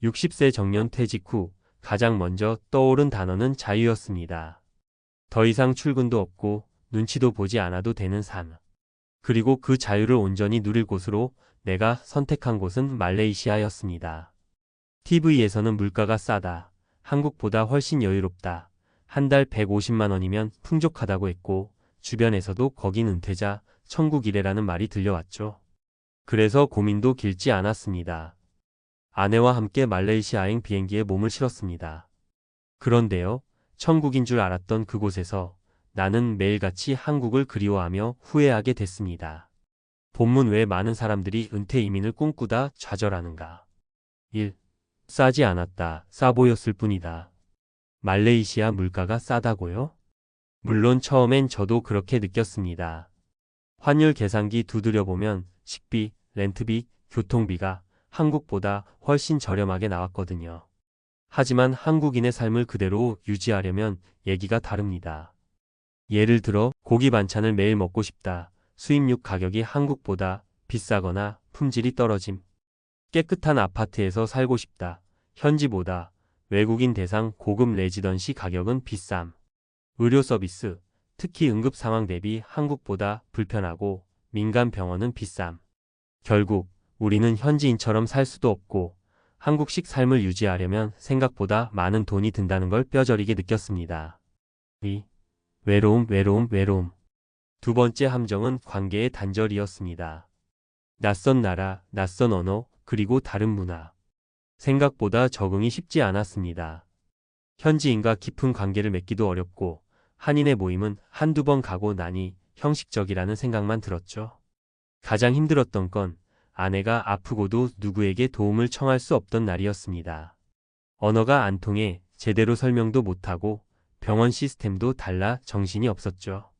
60세 정년 퇴직 후 가장 먼저 떠오른 단어는 자유였습니다. 더 이상 출근도 없고 눈치도 보지 않아도 되는 삶. 그리고 그 자유를 온전히 누릴 곳으로 내가 선택한 곳은 말레이시아였습니다. TV에서는 물가가 싸다. 한국보다 훨씬 여유롭다. 한 달 150만 원이면 풍족하다고 했고 주변에서도 거긴 은퇴자, 천국이래라는 말이 들려왔죠. 그래서 고민도 길지 않았습니다. 아내와 함께 말레이시아행 비행기에 몸을 실었습니다. 그런데요, 천국인 줄 알았던 그곳에서 나는 매일같이 한국을 그리워하며 후회하게 됐습니다. 본문 왜 많은 사람들이 은퇴 이민을 꿈꾸다 좌절하는가? 1. 싸지 않았다. 싸 보였을 뿐이다. 말레이시아 물가가 싸다고요? 물론 처음엔 저도 그렇게 느꼈습니다. 환율 계산기 두드려보면 식비, 렌트비, 교통비가 한국보다 훨씬 저렴하게 나왔거든요. 하지만 한국인의 삶을 그대로 유지하려면 얘기가 다릅니다. 예를 들어 고기 반찬을 매일 먹고 싶다. 수입육 가격이 한국보다 비싸거나 품질이 떨어짐. 깨끗한 아파트에서 살고 싶다. 현지보다 외국인 대상 고급 레지던시 가격은 비쌈. 의료 서비스, 특히 응급 상황 대비 한국보다 불편하고 민간 병원은 비쌈. 결국 우리는 현지인처럼 살 수도 없고 한국식 삶을 유지하려면 생각보다 많은 돈이 든다는 걸 뼈저리게 느꼈습니다. 2. 외로움, 외로움, 외로움. 두 번째 함정은 관계의 단절이었습니다. 낯선 나라, 낯선 언어, 그리고 다른 문화. 생각보다 적응이 쉽지 않았습니다. 현지인과 깊은 관계를 맺기도 어렵고 한인의 모임은 한두 번 가고 나니 형식적이라는 생각만 들었죠. 가장 힘들었던 건 아내가 아프고도 누구에게 도움을 청할 수 없던 날이었습니다. 언어가 안 통해 제대로 설명도 못하고 병원 시스템도 달라 정신이 없었죠.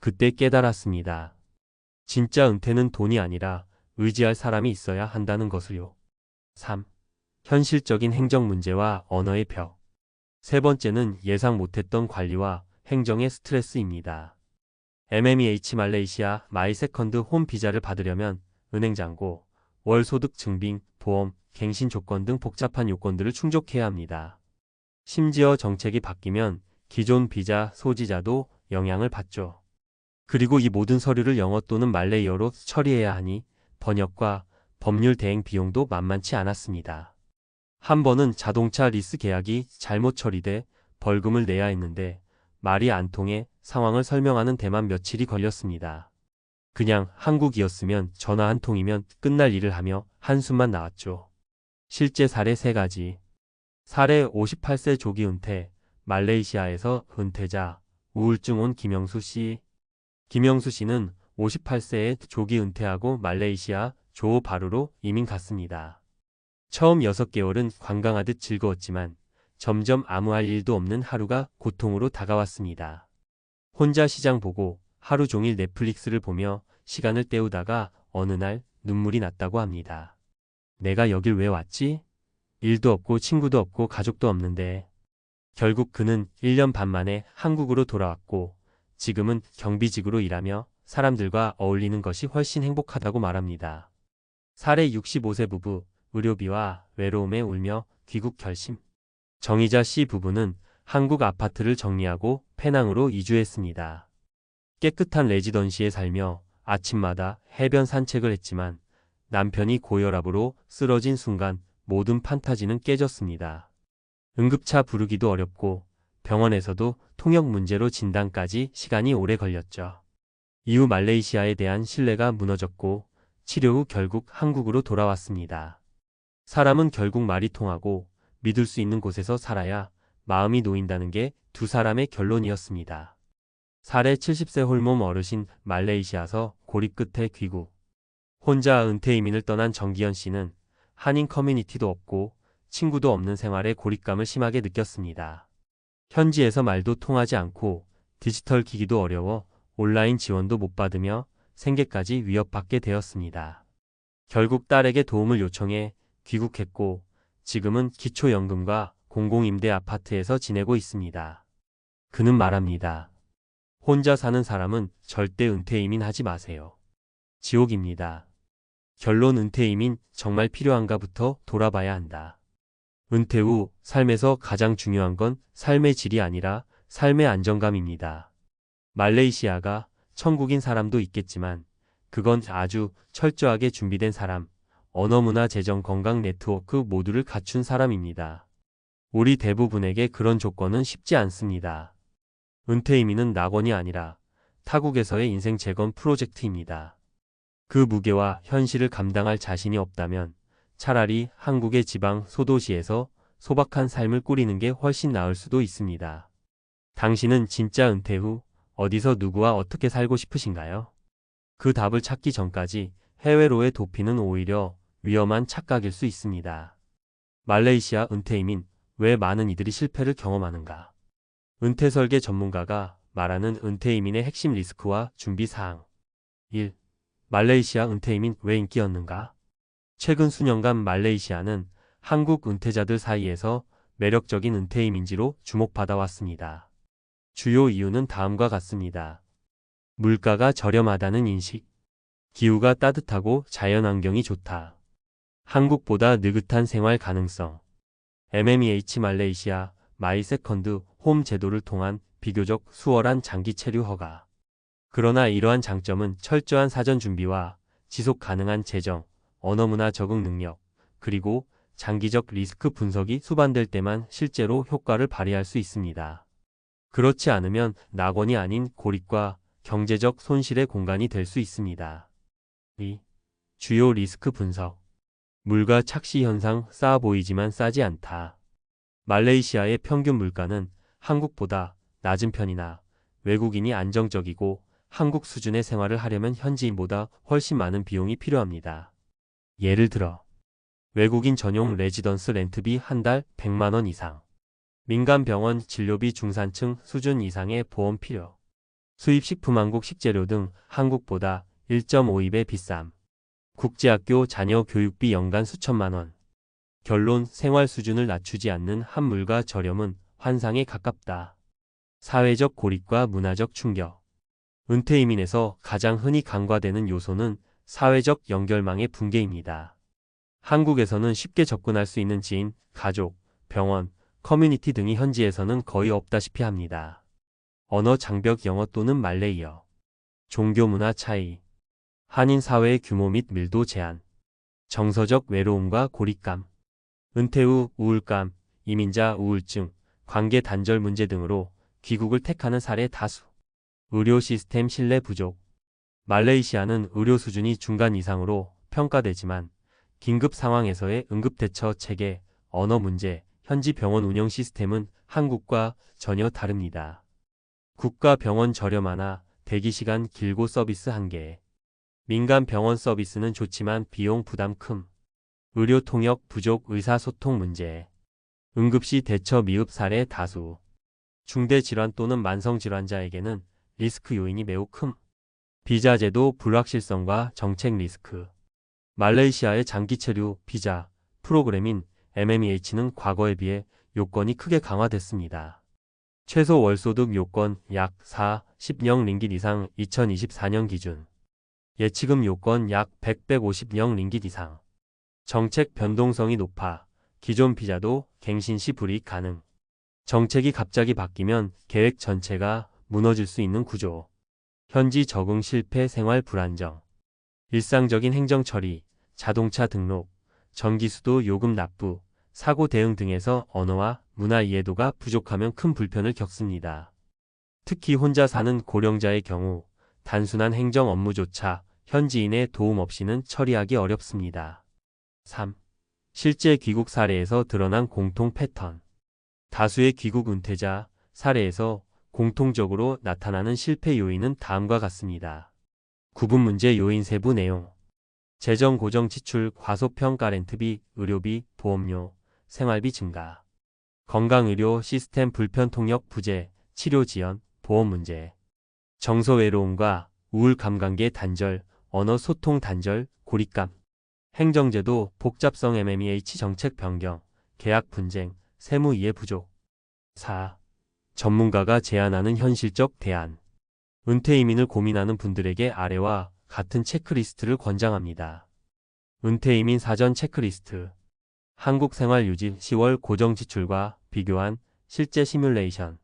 그때 깨달았습니다. 진짜 은퇴는 돈이 아니라 의지할 사람이 있어야 한다는 것을요. 3. 현실적인 행정 문제와 언어의 벽. 세 번째는 예상 못했던 관리와 행정의 스트레스입니다. MMEH 말레이시아 마이 세컨드 홈 비자를 받으려면 은행 잔고, 월 소득 증빙, 보험, 갱신 조건 등 복잡한 요건들을 충족해야 합니다. 심지어 정책이 바뀌면 기존 비자 소지자도 영향을 받죠. 그리고 이 모든 서류를 영어 또는 말레이어로 처리해야 하니 번역과 법률 대행 비용도 만만치 않았습니다. 한 번은 자동차 리스 계약이 잘못 처리돼 벌금을 내야 했는데 말이 안 통해 상황을 설명하는 데만 며칠이 걸렸습니다. 그냥 한국이었으면 전화 한 통이면 끝날 일을 하며 한숨만 나왔죠. 실제 사례 3가지. 사례 58세 조기 은퇴, 말레이시아에서 은퇴자, 우울증 온 김영수 씨. 김영수 씨는 58세에 조기 은퇴하고 말레이시아 조호바루로 이민 갔습니다. 처음 6개월은 관광하듯 즐거웠지만 점점 아무 할 일도 없는 하루가 고통으로 다가왔습니다. 혼자 시장 보고 하루 종일 넷플릭스를 보며 시간을 때우다가 어느 날 눈물이 났다고 합니다. 내가 여길 왜 왔지? 일도 없고 친구도 없고 가족도 없는데. 결국 그는 1년 반 만에 한국으로 돌아왔고 지금은 경비직으로 일하며 사람들과 어울리는 것이 훨씬 행복하다고 말합니다. 사례 65세 부부, 의료비와 외로움에 울며 귀국 결심. 정희자 씨 부부는 한국 아파트를 정리하고 페낭으로 이주했습니다. 깨끗한 레지던시에 살며 아침마다 해변 산책을 했지만 남편이 고혈압으로 쓰러진 순간 모든 판타지는 깨졌습니다. 응급차 부르기도 어렵고 병원에서도 통역 문제로 진단까지 시간이 오래 걸렸죠. 이후 말레이시아에 대한 신뢰가 무너졌고 치료 후 결국 한국으로 돌아왔습니다. 사람은 결국 말이 통하고 믿을 수 있는 곳에서 살아야 마음이 놓인다는 게 두 사람의 결론이었습니다. 사례 70세 홀몸 어르신 말레이시아서 고립 끝에 귀국. 혼자 은퇴 이민을 떠난 정기현 씨는 한인 커뮤니티도 없고 친구도 없는 생활에 고립감을 심하게 느꼈습니다. 현지에서 말도 통하지 않고 디지털 기기도 어려워 온라인 지원도 못 받으며 생계까지 위협받게 되었습니다. 결국 딸에게 도움을 요청해 귀국했고 지금은 기초연금과 공공임대 아파트에서 지내고 있습니다. 그는 말합니다. 혼자 사는 사람은 절대 은퇴 이민하지 마세요. 지옥입니다. 결론 은퇴 이민 정말 필요한가부터 돌아봐야 한다. 은퇴 후 삶에서 가장 중요한 건 삶의 질이 아니라 삶의 안정감입니다. 말레이시아가 천국인 사람도 있겠지만 그건 아주 철저하게 준비된 사람, 언어 문화 재정 건강 네트워크 모두를 갖춘 사람입니다. 우리 대부분에게 그런 조건은 쉽지 않습니다. 은퇴 이민은 낙원이 아니라 타국에서의 인생 재건 프로젝트입니다. 그 무게와 현실을 감당할 자신이 없다면 차라리 한국의 지방 소도시에서 소박한 삶을 꾸리는 게 훨씬 나을 수도 있습니다. 당신은 진짜 은퇴 후 어디서 누구와 어떻게 살고 싶으신가요? 그 답을 찾기 전까지 해외로의 도피는 오히려 위험한 착각일 수 있습니다. 말레이시아 은퇴 이민, 왜 많은 이들이 실패를 경험하는가? 은퇴 설계 전문가가 말하는 은퇴 이민의 핵심 리스크와 준비 사항. 1. 말레이시아 은퇴 이민 왜 인기였는가? 최근 수년간 말레이시아는 한국 은퇴자들 사이에서 매력적인 은퇴 이민지로 주목받아 왔습니다. 주요 이유는 다음과 같습니다. 물가가 저렴하다는 인식, 기후가 따뜻하고 자연환경이 좋다, 한국보다 느긋한 생활 가능성, MMEH 말레이시아 마이 세컨드 홈 제도를 통한 비교적 수월한 장기 체류 허가. 그러나 이러한 장점은 철저한 사전 준비와 지속 가능한 재정, 언어 문화 적응 능력, 그리고 장기적 리스크 분석이 수반될 때만 실제로 효과를 발휘할 수 있습니다. 그렇지 않으면 낙원이 아닌 고립과 경제적 손실의 공간이 될 수 있습니다. 2. 주요 리스크 분석. 물가 착시 현상 싸 보이지만 싸지 않다. 말레이시아의 평균 물가는 한국보다 낮은 편이나 외국인이 안정적이고 한국 수준의 생활을 하려면 현지인보다 훨씬 많은 비용이 필요합니다. 예를 들어 외국인 전용 레지던스 렌트비 한 달 100만 원 이상, 민간 병원 진료비 중산층 수준 이상의 보험 필요, 수입식품 한국 식재료 등 한국보다 1.52배 비쌈, 국제학교 자녀 교육비 연간 수천만 원. 결론, 생활 수준을 낮추지 않는 한물가 저렴은 환상에 가깝다. 사회적 고립과 문화적 충격. 은퇴 이민에서 가장 흔히 간과되는 요소는 사회적 연결망의 붕괴입니다. 한국에서는 쉽게 접근할 수 있는 지인, 가족, 병원, 커뮤니티 등이 현지에서는 거의 없다시피 합니다. 언어 장벽 영어 또는 말레이어. 종교 문화 차이. 한인 사회의 규모 및 밀도 제한. 정서적 외로움과 고립감. 은퇴 후 우울감, 이민자 우울증, 관계 단절 문제 등으로 귀국을 택하는 사례 다수. 의료 시스템 신뢰 부족. 말레이시아는 의료 수준이 중간 이상으로 평가되지만 긴급 상황에서의 응급대처 체계, 언어 문제, 현지 병원 운영 시스템은 한국과 전혀 다릅니다. 국가 병원 저렴하나 대기시간 길고 서비스 한계. 민간 병원 서비스는 좋지만 비용 부담 큼. 의료 통역 부족 의사소통 문제. 응급시 대처 미흡 사례 다수. 중대 질환 또는 만성 질환자에게는 리스크 요인이 매우 큼. 비자 제도 불확실성과 정책 리스크. 말레이시아의 장기 체류 비자 프로그램인 MMEH는 과거에 비해 요건이 크게 강화됐습니다. 최소 월소득 요건 약 10영 링깃 이상 2024년 기준. 예치금 요건 약 150영 링깃 이상. 정책 변동성이 높아 기존 비자도 갱신 시 불이익 가능. 정책이 갑자기 바뀌면 계획 전체가 무너질 수 있는 구조. 현지 적응 실패 생활 불안정. 일상적인 행정 처리, 자동차 등록, 전기수도 요금 납부, 사고 대응 등에서 언어와 문화 이해도가 부족하면 큰 불편을 겪습니다. 특히 혼자 사는 고령자의 경우 단순한 행정 업무조차 현지인의 도움 없이는 처리하기 어렵습니다. 3. 실제 귀국 사례에서 드러난 공통 패턴. 다수의 귀국 은퇴자 사례에서 공통적으로 나타나는 실패 요인은 다음과 같습니다. 구분 문제 요인 세부 내용. 재정 고정 지출 과소평가 렌트비, 의료비, 보험료, 생활비 증가. 건강의료 시스템 불편 통역 부재, 치료 지연, 보험 문제. 정서 외로움과 우울감 관계 단절, 언어 소통 단절, 고립감. 행정제도 복잡성 MMEH 정책 변경, 계약 분쟁, 세무 이해 부족. 4. 전문가가 제안하는 현실적 대안. 은퇴 이민을 고민하는 분들에게 아래와 같은 체크리스트를 권장합니다. 은퇴 이민 사전 체크리스트. 한국생활유지 10월 고정 지출과 비교한 실제 시뮬레이션.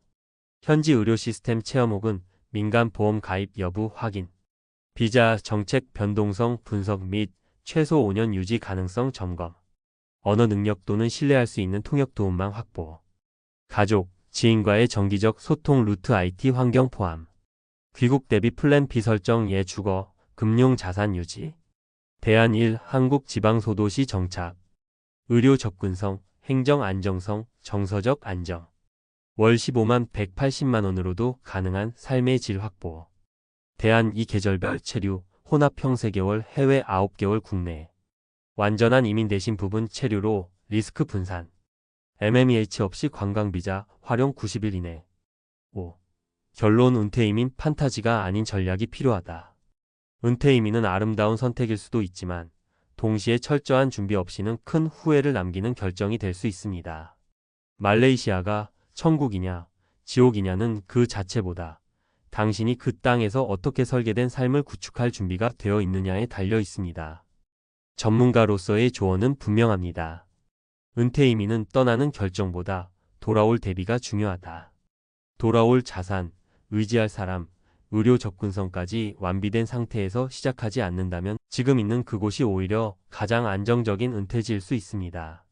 현지 의료 시스템 체험 혹은 민간 보험 가입 여부 확인. 비자 정책 변동성 분석 및 최소 5년 유지 가능성 점검. 언어 능력 또는 신뢰할 수 있는 통역 도움망 확보. 가족, 지인과의 정기적 소통 루트 IT 환경 포함. 귀국 대비 플랜 비설정 예 주거, 금융 자산 유지. 대안 1 한국 지방소도시 정착. 의료 접근성, 행정 안정성, 정서적 안정. 월 15만 180만 원으로도 가능한 삶의 질 확보. 대안 2 계절별 체류, 혼합 평세개월 해외 9개월 국내. 완전한 이민 대신 부분 체류로 리스크 분산. MMEH 없이 관광비자 활용 90일 이내. 5. 결론 은퇴 이민 판타지가 아닌 전략이 필요하다. 은퇴 이민은 아름다운 선택일 수도 있지만 동시에 철저한 준비 없이는 큰 후회를 남기는 결정이 될 수 있습니다. 말레이시아가 천국이냐, 지옥이냐는 그 자체보다 당신이 그 땅에서 어떻게 설계된 삶을 구축할 준비가 되어 있느냐에 달려 있습니다. 전문가로서의 조언은 분명합니다. 은퇴 이민은 떠나는 결정보다 돌아올 대비가 중요하다. 돌아올 자산, 의지할 사람, 의료 접근성까지 완비된 상태에서 시작하지 않는다면 지금 있는 그곳이 오히려 가장 안정적인 은퇴지일 수 있습니다.